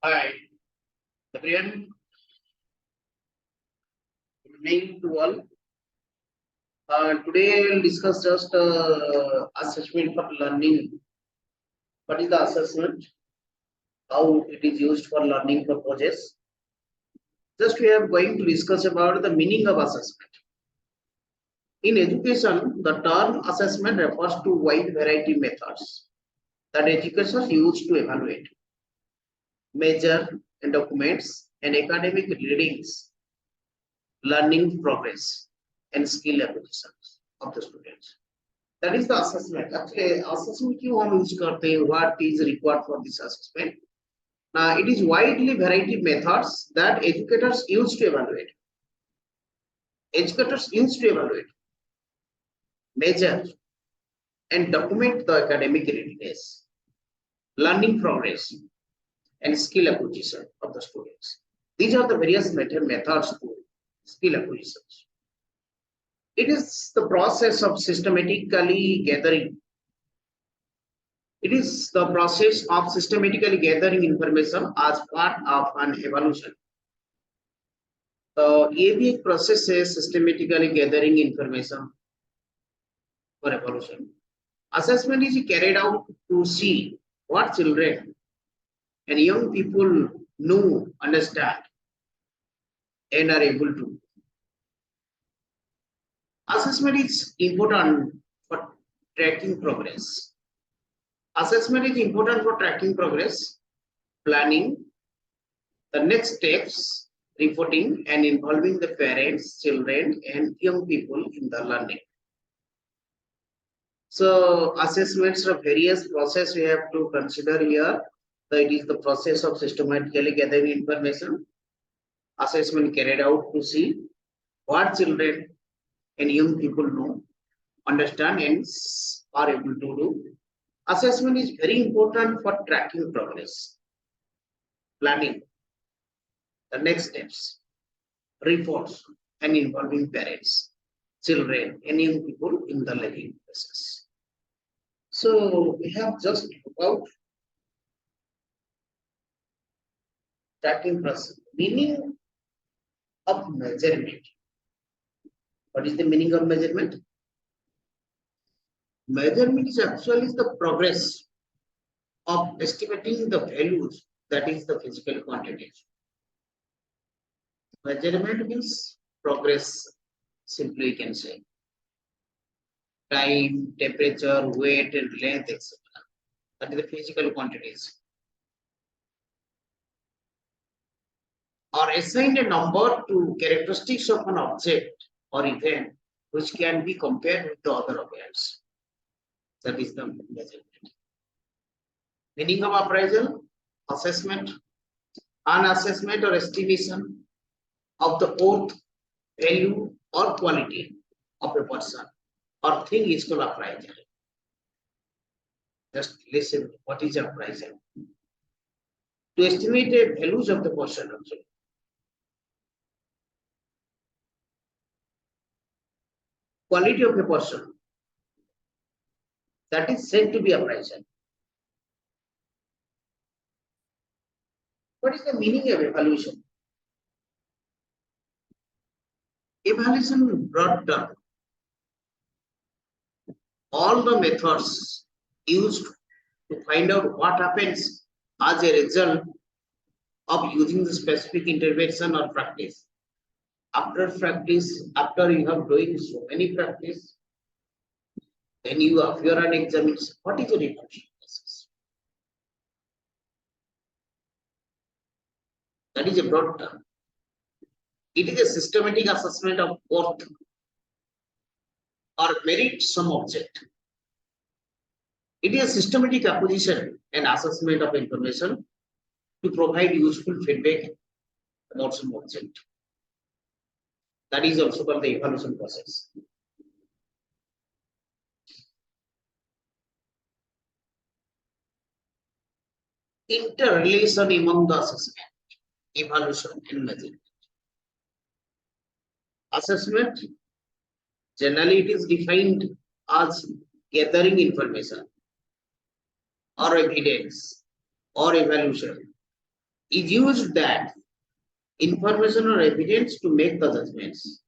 Hi, everyone. Good evening to all. Today we'll discuss just assessment for learning. What is the assessment? How it is used for learning purposes. Just we are going to discuss about the meaning of assessment. In education, the term assessment refers to wide variety methods that educators use to evaluate, measure, and documents and academic readings, learning progress, and skill acquisitions of the students. That is the assessment. Actually, assessment क्यों हम use करते हैं? What is required for this assessment? It is widely variety methods that educators use to evaluate. Educators use to evaluate, measure, and document the academic readiness, learning progress, and skill acquisition of the students. These are the various methods to skill acquisition. It is the process of systematically gathering. It is the process of systematically gathering information as part of an evaluation. तो ये भी एक process है systematically gathering information for evaluation. Assessment is carried out to see what children and young people know, understand, and are able to. Assessment is important for tracking progress. Assessment is important for tracking progress, planning the next steps, reporting, and involving the parents, children, and young people in the learning. So assessments of various process we have to consider here. So it is the process of systematically gathering information. Assessment carried out to see what children and young people know, understand, and are able to do. Assessment is very important for tracking progress, planning the next steps, reports, and involving parents, children, and young people in the learning process. So we have just about tracking process. Meaning of measurement. What is the meaning of measurement? Measurement is actually the progress of estimating the values, that is the physical quantities. Measurement means progress, simply you can say. Time, temperature, weight, and length, etc. That is the physical quantities. Or assign a number to characteristics of an object or event which can be compared with the other events. That is the measurement. Meaning of appraisal, assessment, an assessment or estimation of the worth, value, or quality of a person or thing is called appraisal. Just listen, what is appraisal? To estimate the values of the person also. Quality of a person, that is said to be appraisal. What is the meaning of evaluation? Evaluation broad term. All the methods used to find out what happens as a result of using the specific intervention or practice. After practice, after you have doing so many practice, then you appear on exams. What is your evaluation process? That is a broad term. It is a systematic assessment of worth or merit some object. It is a systematic acquisition and assessment of information to provide useful feedback about some object. That is also called the evaluation process. Interrelation among the assessment, evaluation, and measurement. Assessment, generally it is defined as gathering information or evidence or evaluation is used that information or evidence to make the judgments.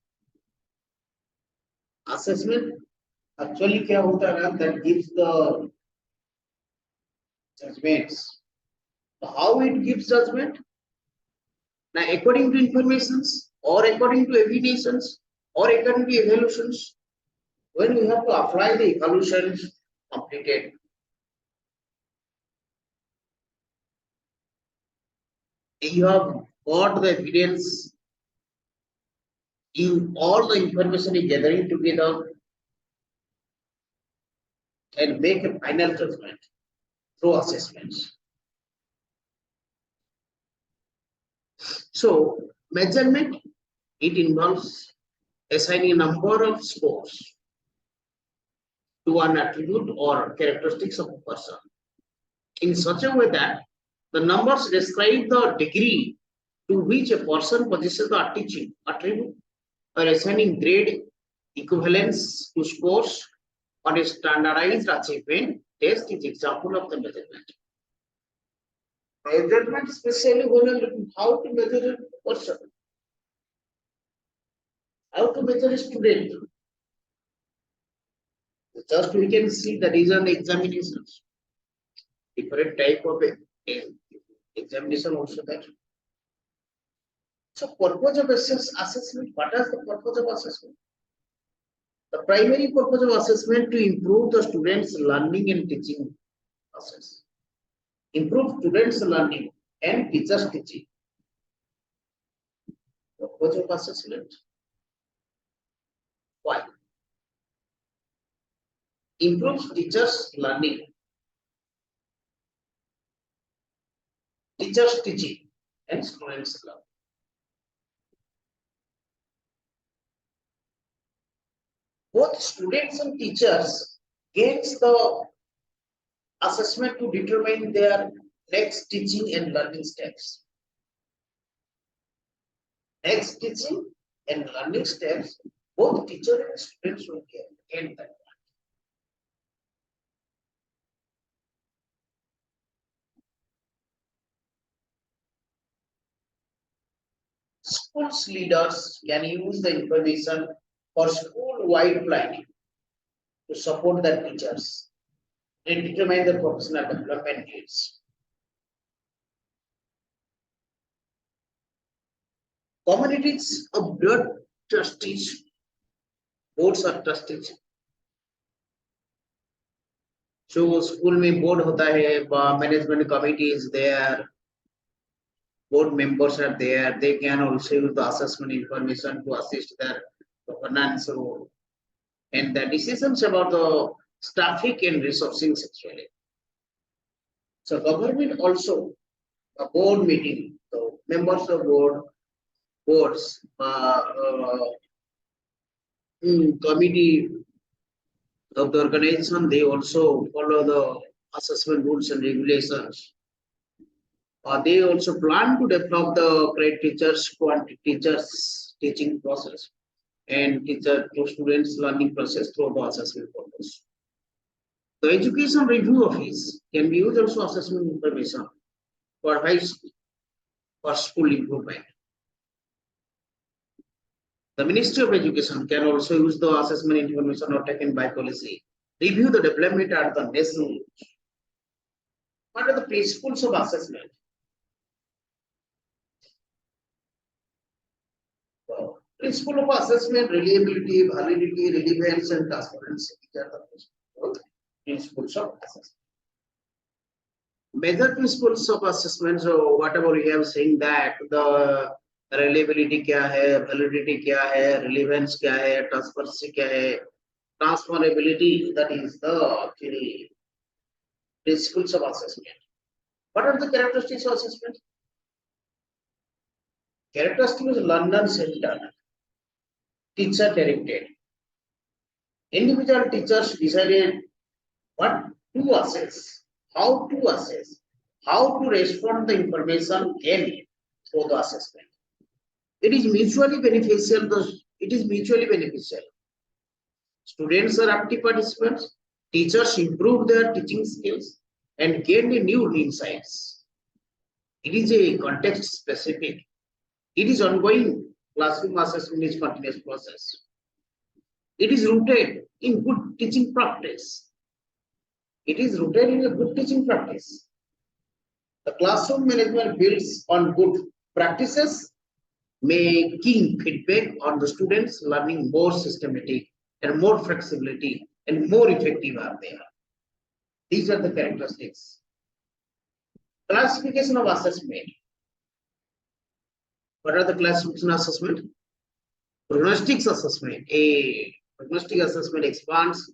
Assessment actually क्या होता है ना, that gives the judgments. How it gives judgment? Now, according to informations, or according to evidences, or according to evaluations, when we have to apply the evaluations completed, you have got the evidence, you all the information is gathering together and make a final judgment through assessments. So, measurement, it involves assigning a number of scores to an attribute or characteristics of a person in such a way that the numbers describe the degree to which a person possesses the teaching attribute, or assigning grade equivalence to scores on a standardized achievement test is example of the measurement. Measurement especially when how to measure a person, how to measure a student. Just we can see the reason examinations, different type of examination also that. So purpose of assessment, what is the purpose of assessment? The primary purpose of assessment to improve the students' learning and teaching process. Improve students' learning and teachers' teaching. Purpose of assessment. Why? Improves teachers' learning, teachers' teaching, and students' learning. Both students and teachers gains the assessment to determine their next teaching and learning steps. Next teaching and learning steps, both teacher and students will gain that. Schools leaders can use the information for school-wide planning to support their teachers and determine the professional development needs. Communities of blood trustees, boards are trustees. So school में board होता है, management committee is there, board members are there. They can also use the assessment information to assist their governance and the decisions about the staffing and resourcing actually. So government also a board meeting, so members of boards, committee of the organization, they also follow the assessment rules and regulations. They also plan to develop the great teachers teaching process and teacher to students learning process through the assessment purpose. The education review office can be used also assessment information for for school improvement. The Ministry of Education can also use the assessment information or taken by policy. Review the development at the national. What are the principles of assessment? Principle of assessment: reliability, validity, relevance, and transparency. These are the principles of assessment. Major principles of assessment, so whatever we have saying that the reliability क्या है, validity क्या है, relevance क्या है, transparency क्या है, transferability, that is the actually principles of assessment. What are the characteristics of assessment? Characteristics is learner-centered, teacher-directed. Individual teachers decided what to assess, how to assess, how to respond the information gained through the assessment. It is mutually beneficial. Students are active participants. Teachers improve their teaching skills and gain new insights. It is a context specific. It is ongoing. Classroom assessment is continuous process. It is rooted in good teaching practice. It is rooted in a good teaching practice. The classroom management builds on good practices, making feedback on the students learning more systematic and more flexibility and more effective are there. These are the characteristics. Classification of assessment. What are the classification of assessment? Prognostic assessment. A prognostic assessment expands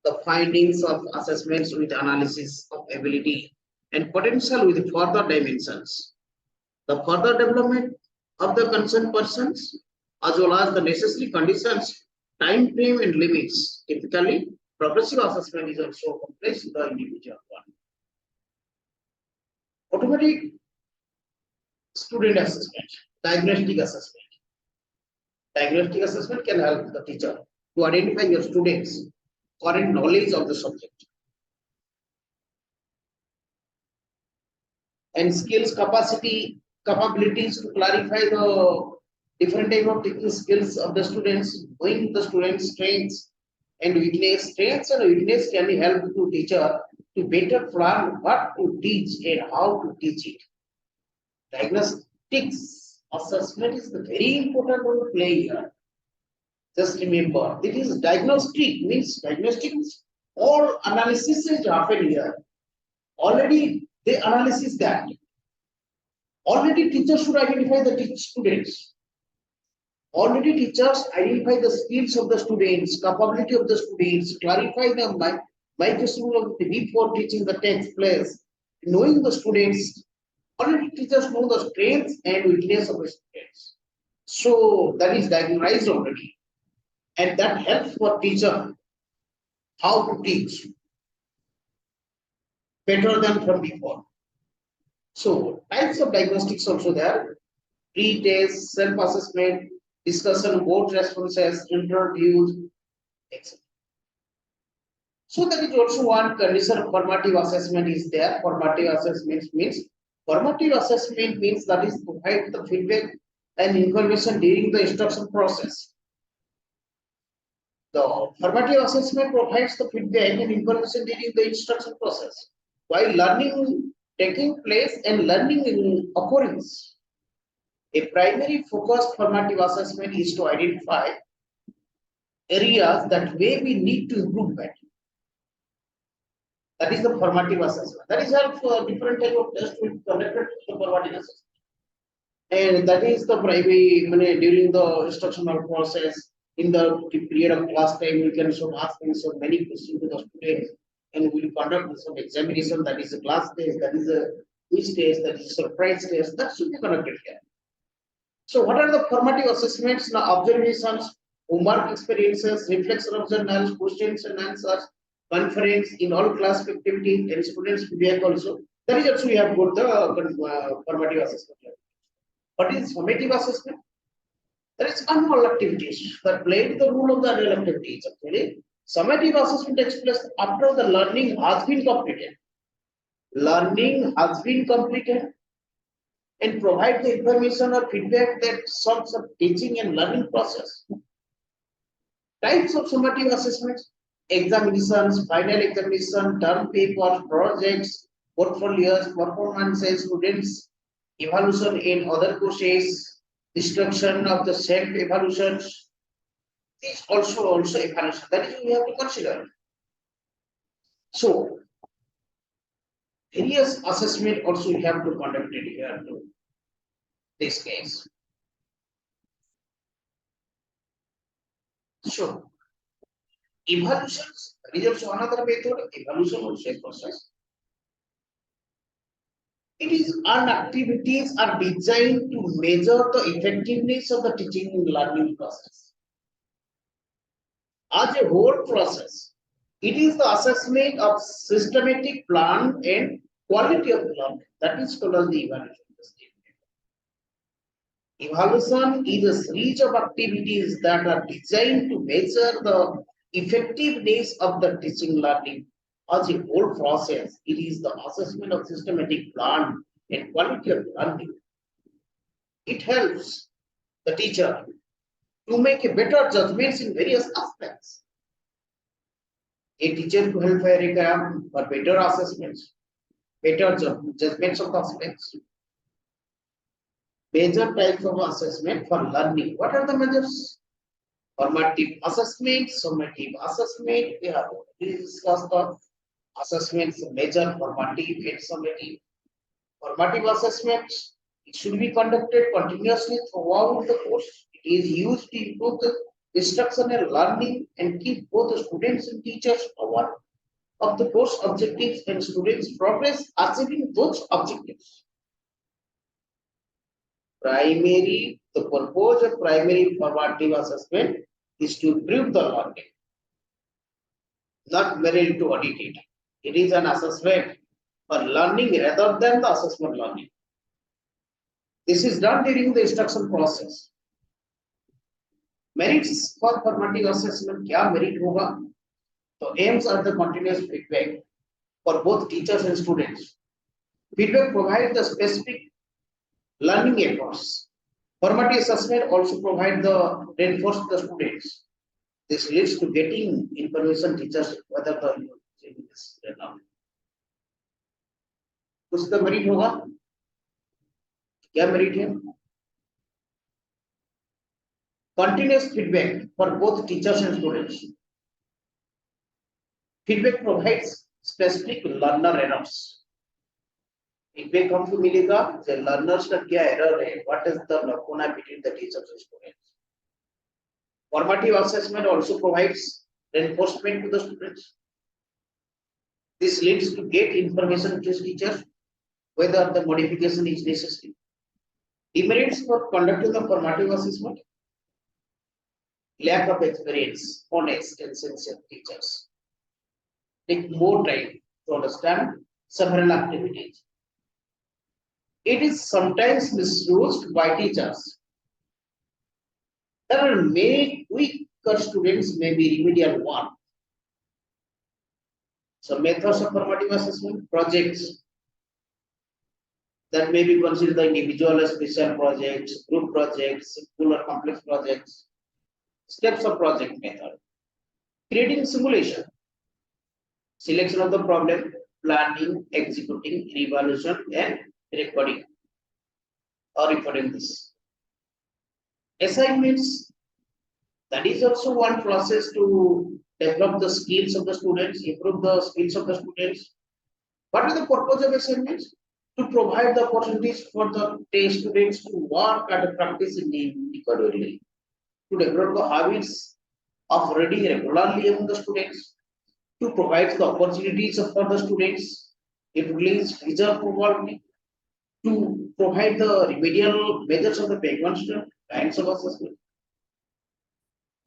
the findings of assessments with analysis of ability and potential with further dimensions. The further development of the concerned persons as well as the necessary conditions, time frame and limits. Typically, progressive assessment is also complex with the individual one. Automatic student assessment, diagnostic assessment. Diagnostic assessment can help the teacher to identify your students' current knowledge of the subject and skills, capabilities to clarify the different type of teaching skills of the students, knowing the students' strengths and weakness. Strengths and weakness can help to teacher to better plan what to teach and how to teach it. Diagnostics assessment is the very important role to play here. Just remember, it is diagnostic, means diagnostics, all analysis is happened here. Already they analysis that. Already teachers should identify the students. Already teachers identify the skills of the students, capability of the students, clarify the microscope before teaching the text place. Knowing the students, already teachers know the strengths and weakness of the students. So that is diagnosed already. And that helps for teacher how to teach better than from before. So types of diagnostics also there: pre-test, self-assessment, discussion, board responses, interviews, etc. So that is also one condition of formative assessment is there. Formative assessment means that is provide the feedback and information during the instruction process. The formative assessment provides the feedback and information during the instruction process while learning taking place and learning in occurrence. A primary focused formative assessment is to identify areas that may be need to improvement. That is the formative assessment. That is help for different type of tests to be conducted the formative assessment. And that is the primary during the instructional process. In the period of class time, we can ask so many questions to the students, and we will conduct some examination. That is a class test, that is a quiz test, that is a surprise test. That should be conducted here. So, what are the formative assessments? Now, observations, homework experiences, reflection of journals, questions and answers, conference in all class activity, and students' feedback also. That is also we have got the formative assessment here. What is formative assessment? There is annual activities that played the role of the annual activities. Actually, summative assessment takes place after the learning has been completed. Learning has been completed and provide the information or feedback that sorts of teaching and learning process. Types of summative assessments: examinations, final examination, term papers, projects, portfolios, performances, students, evaluation in other courses, destruction of the self-evaluations. Is also evaluation. That is we have to consider. So, various assessment also we have to conduct it here to this case. So, evaluations is also another method. Evaluation also a process. It is an activities are designed to measure the effectiveness of the teaching and learning process. As a whole process, it is the assessment of systematic plan and quality of learning. That is called as the evaluation. Evaluation is a series of activities that are designed to measure the effectiveness of the teaching learning. As a whole process, it is the assessment of systematic plan and quality of learning. It helps the teacher to make a better judgments in various aspects. A teacher to help her exam for better assessments, better judgments of aspects. Major types of assessment for learning. What are the measures? Formative assessment, summative assessment. We have already discussed the assessments, major, formative, and summative. Formative assessment, it should be conducted continuously throughout the course. It is used to improve the instructional learning and keep both the students and teachers aware of the course objectives and students' progress achieving those objectives. The purpose of primary formative assessment is to improve the learning, not merely to audit it. It is an assessment for learning rather than the assessment learning. This is done during the instruction process. Merits for formative assessment, क्या merit होगा? So aims are the continuous feedback for both teachers and students. Feedback provides the specific learning efforts. Formative assessment also provide the reinforce the students. This leads to getting information teachers whether the is or not. कुछ तो merit होगा, क्या merit है? Continuous feedback for both teachers and students. Feedback provides specific learner errors. Feedback हमको मिलेगा जो learners का क्या error है, what is the lacuna between the teachers and students. Formative assessment also provides reinforcement to the students. This leads to get information to teachers whether the modification is necessary. Demerits for conducting the formative assessment: lack of experience, honest and sincere teachers take more time to understand several activities. It is sometimes misused by teachers. There are many weaker students, may be remedial one. So methods of formative assessment: projects that may be considered the individual or special projects, group projects, simple or complex projects. Steps of project method: creating simulation, selection of the problem, planning, executing, evaluation, and recording or reporting this. Assignments, that is also one process to develop the skills of the students, improve the skills of the students. What is the purpose of assignments? To provide the opportunities for the students to work and practice individually, to develop the habits of reading regularly among the students, to provide the opportunities for the students, it releases future probability, to provide the remedial measures of the prevention, kinds of assessment.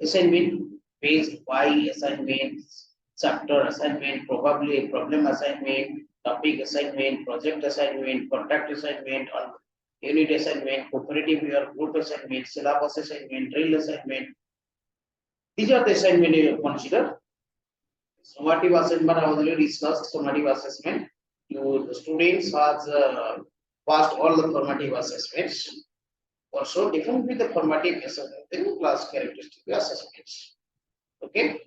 Assignment phase by assignments, chapter assignment, probably problem assignment, topic assignment, project assignment, contact assignment, or unit assignment, cooperative or group assignment, syllabus assignment, drill assignment. These are the assignment you consider. Summative assessment, I already discussed summative assessment. The students has passed all the formative assessments. Also, different with the formative assessment in class characteristic assessments. Okay.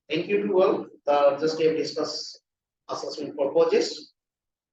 Thank you to all. Just have discussed assessment purposes.